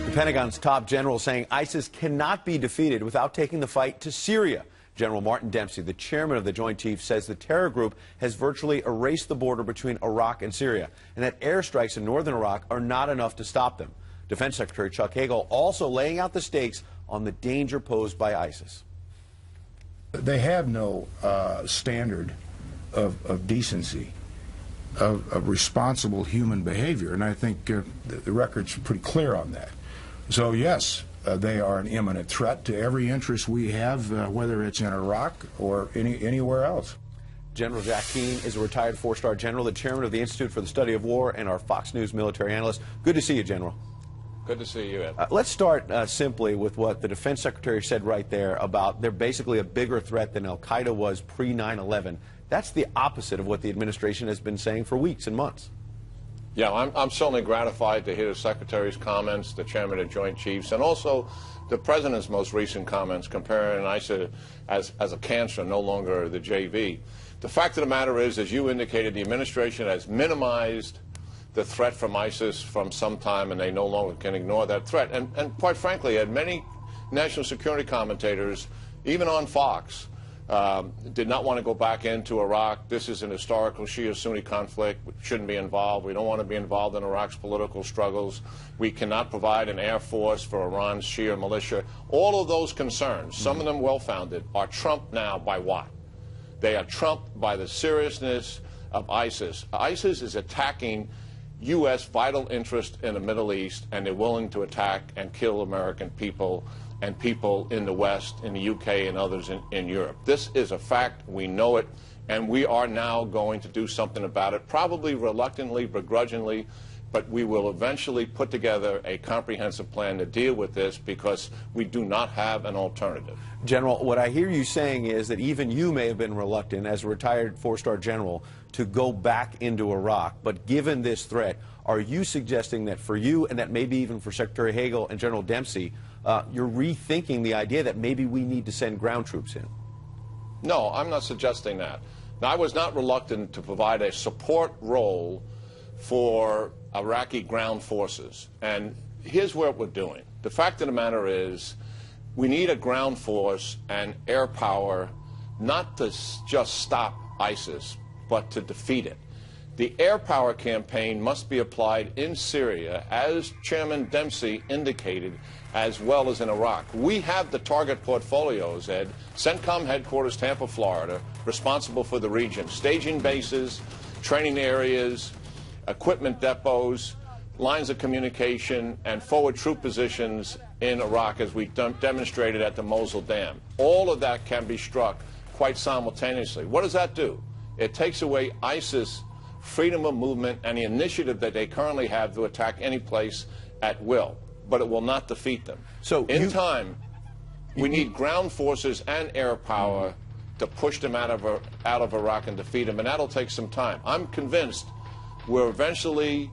The Pentagon's top general saying ISIS cannot be defeated without taking the fight to Syria. General Martin Dempsey, the chairman of the Joint Chiefs, says the terror group has virtually erased the border between Iraq and Syria, and that airstrikes in northern Iraq are not enough to stop them. Defense Secretary Chuck Hagel also laying out the stakes on the danger posed by ISIS. They have no standard of decency, of responsible human behavior, and I think the record's pretty clear on that. So yes, they are an imminent threat to every interest we have, whether it's in Iraq or anywhere else. General Jack Keane is a retired four-star general, the chairman of the Institute for the Study of War, and our Fox News military analyst. Good to see you, General. Good to see you, Ed. Let's start simply with what the Defense Secretary said right there about they're basically a bigger threat than Al-Qaeda was pre-9/11. That's the opposite of what the administration has been saying for weeks and months. Yeah, I'm certainly gratified to hear the Secretary's comments, the Chairman of Joint Chiefs, and also the President's most recent comments comparing ISIS as a cancer, no longer the JV. The fact of the matter is, as you indicated, the administration has minimized the threat from ISIS from some time, and they no longer can ignore that threat. And quite frankly, had many national security commentators, even on Fox, did not want to go back into Iraq. This is an historical Shia-Sunni conflict. We shouldn't be involved. We don't want to be involved in Iraq's political struggles. We cannot provide an air force for Iran's Shia militia. All of those concerns, some of them well-founded, are trumped now by what? They are trumped by the seriousness of ISIS. ISIS is attacking U.S. vital interest in the Middle East, and they're willing to attack and kill American people and people in the West, in the UK, and others in Europe. This is a fact. We know it, and we are now going to do something about it, probably reluctantly, begrudgingly, but we will eventually put together a comprehensive plan to deal with this because we do not have an alternative. General, what I hear you saying is that even you may have been reluctant, as a retired four-star general, to go back into Iraq, but given this threat, are you suggesting that for you, and that maybe even for Secretary Hagel and General Dempsey, you're rethinking the idea that maybe we need to send ground troops in? No, I'm not suggesting that. Now, I was not reluctant to provide a support role for Iraqi ground forces. And here's what we're doing. The fact of the matter is we need a ground force and air power not to just stop ISIS, but to defeat it. The air power campaign must be applied in Syria, as Chairman Dempsey indicated, as well as in Iraq. We have the target portfolios, Ed. CENTCOM headquarters, Tampa, Florida, responsible for the region. Staging bases, training areas, equipment depots, lines of communication, and forward troop positions in Iraq, as we demonstrated at the Mosul Dam. All of that can be struck quite simultaneously. What does that do? It takes away ISIS freedom of movement and the initiative that they currently have to attack any place at will, but it will not defeat them. So in time, we need ground forces and air power to push them out of Iraq and defeat them, and that'll take some time. I'm convinced we're eventually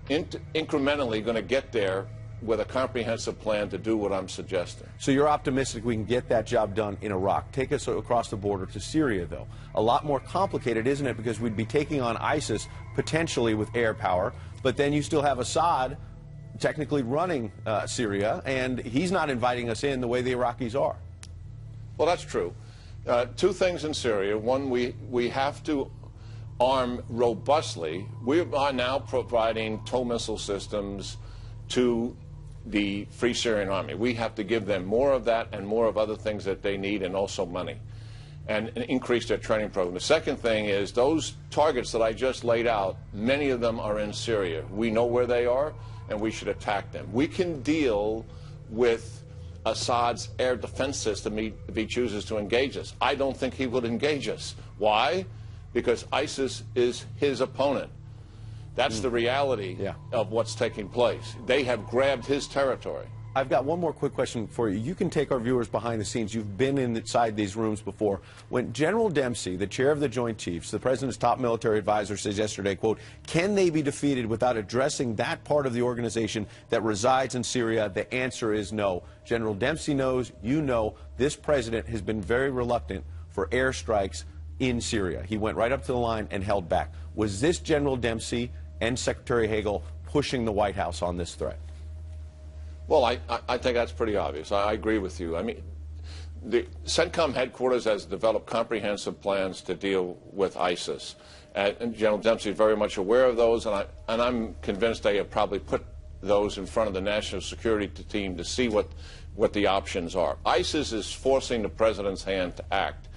incrementally going to get there with a comprehensive plan to do what I'm suggesting. So you're optimistic we can get that job done in Iraq. Take us across the border to Syria, though. A lot more complicated, isn't it? Because we'd be taking on ISIS potentially with air power, but then you still have Assad technically running Syria, and he's not inviting us in the way the Iraqis are. Well, that's true. Two things in Syria. One, we have to arm robustly. We are now providing TOW missile systems to the Free Syrian Army. We have to give them more of that and more of other things that they need, and also money, and increase their training program. The second thing is those targets that I just laid out, many of them are in Syria. We know where they are, and we should attack them. We can deal with Assad's air defense system if he chooses to engage us. I don't think he would engage us. Why? Because ISIS is his opponent. That's the reality of what's taking place. They have grabbed his territory. I've got one more quick question for you. You can take our viewers behind the scenes. You've been inside these rooms before. When General Dempsey, the chair of the Joint Chiefs, the president's top military advisor, says yesterday, quote, can they be defeated without addressing that part of the organization that resides in Syria? The answer is no. General Dempsey knows, you know, this president has been very reluctant for airstrikes in Syria. He went right up to the line and held back. Was this General Dempsey and Secretary Hagel pushing the White House on this threat? Well, I think that's pretty obvious. I agree with you. I mean, the CENTCOM headquarters has developed comprehensive plans to deal with ISIS. And General Dempsey is very much aware of those, and I'm convinced they have probably put those in front of the national security team to see what the options are. ISIS is forcing the president's hand to act,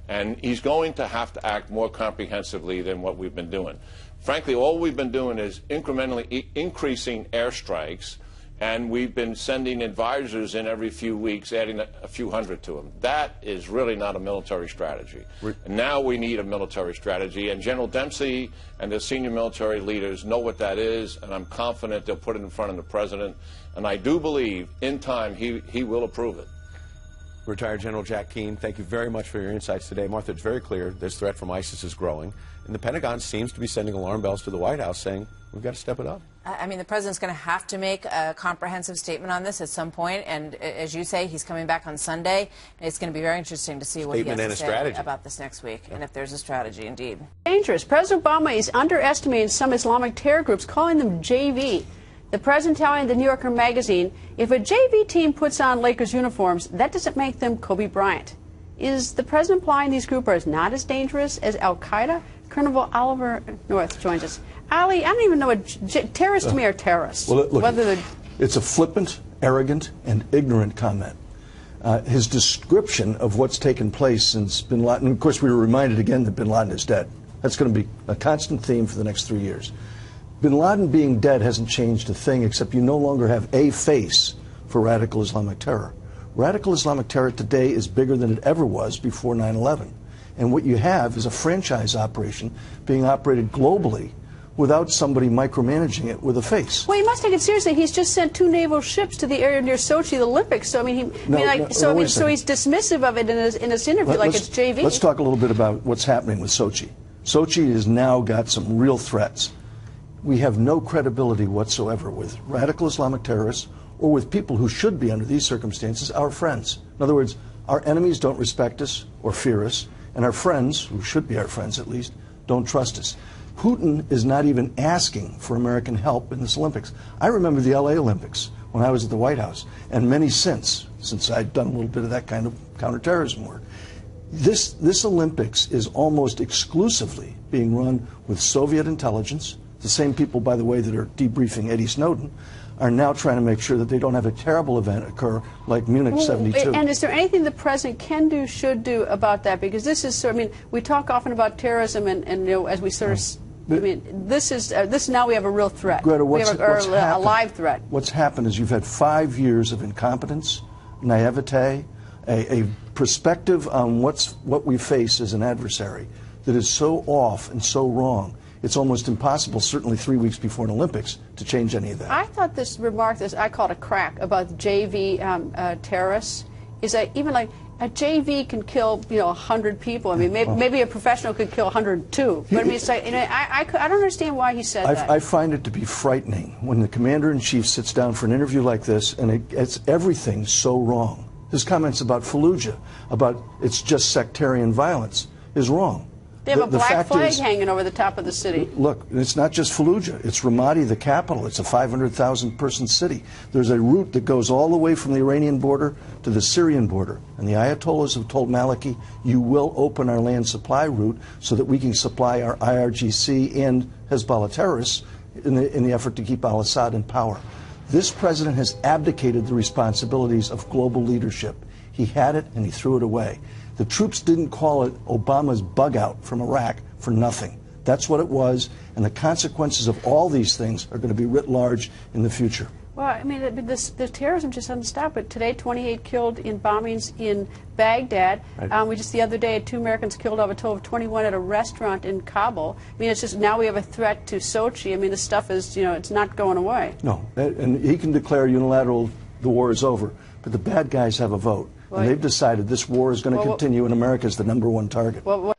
and he's going to have to act more comprehensively than what we've been doing. Frankly, all we've been doing is incrementally increasing airstrikes, and we've been sending advisors in every few weeks, adding a few hundred to them. That is really not a military strategy. And now we need a military strategy, and General Dempsey and the senior military leaders know what that is, and I'm confident they'll put it in front of the president, and I do believe in time he will approve it. Retired General Jack Keane, thank you very much for your insights today. Martha, it's very clear this threat from ISIS is growing, and the Pentagon seems to be sending alarm bells to the White House saying, we've got to step it up. I mean, the president's going to have to make a comprehensive statement on this at some point, and as you say, he's coming back on Sunday. It's going to be very interesting to see what he has to say about this next week, and if there's a strategy, indeed. Dangerous. President Obama is underestimating some Islamic terror groups, calling them JV. The president telling the New Yorker magazine, if a JV team puts on Lakers uniforms, that doesn't make them Kobe Bryant. Is the president implying these groups are not as dangerous as Al-Qaeda? Colonel Oliver North joins us. Ali, I don't even know what terrorists to me are terrorists. Well, look, it's a flippant, arrogant, and ignorant comment. His description of what's taken place since bin Laden, of course we were reminded again that bin Laden is dead. That's going to be a constant theme for the next 3 years. Bin Laden being dead hasn't changed a thing, except you no longer have a face for radical Islamic terror. Radical Islamic terror today is bigger than it ever was before 9/11. And what you have is a franchise operation being operated globally without somebody micromanaging it with a face. Well, you must take it seriously. He's just sent 2 naval ships to the area near Sochi, the Olympics. So I mean, so he's dismissive of it in his interview, like it's JV. Let's talk a little bit about what's happening with Sochi. Sochi has now got some real threats. We have no credibility whatsoever with radical Islamic terrorists or with people who should be, under these circumstances, our friends. In other words, our enemies don't respect us or fear us, and our friends, who should be our friends at least, don't trust us. Putin is not even asking for American help in this Olympics. I remember the LA Olympics when I was at the White House, and many since I'd done a little bit of that kind of counterterrorism work. This Olympics is almost exclusively being run with Soviet intelligence. The same people, by the way, that are debriefing Eddie Snowden are now trying to make sure that they don't have a terrible event occur like Munich 72. And is there anything the president can do, should do about that? Because this is, I mean, we talk often about terrorism, and you know, as we sort of, I mean, this now we have a real threat. Greta, we have a live threat. What's happened is you've had 5 years of incompetence, naivete, a perspective on what we face as an adversary that is so off and so wrong. It's almost impossible, certainly 3 weeks before an Olympics, to change any of that. I thought this remark, I called a crack, about JV terrorists, is that even like a JV can kill, 100 people. I mean, maybe a professional could kill 102. But I mean, it's like, I don't understand why he said that. I find it to be frightening when the commander-in-chief sits down for an interview like this, and it's everything so wrong. His comments about Fallujah, about it's just sectarian violence, is wrong. They have a black flag hanging over the top of the city. Look, it's not just Fallujah. It's Ramadi, the capital. It's a 500,000-person city. There's a route that goes all the way from the Iranian border to the Syrian border. And the Ayatollahs have told Maliki, you will open our land supply route so that we can supply our IRGC and Hezbollah terrorists in the effort to keep al-Assad in power. This president has abdicated the responsibilities of global leadership. He had it and he threw it away. The troops didn't call it Obama's bug out from Iraq for nothing. That's what it was, and the consequences of all these things are going to be writ large in the future. Well, I mean, the terrorism just doesn't stop. But today, 28 killed in bombings in Baghdad. Right. We just the other day had 2 Americans killed out of a total of 21 at a restaurant in Kabul. I mean, it's just now we have a threat to Sochi. I mean, this stuff is, it's not going away. No, and he can declare unilateral the war is over, but the bad guys have a vote. And they've decided this war is going to continue, and America is the #1 target. Well,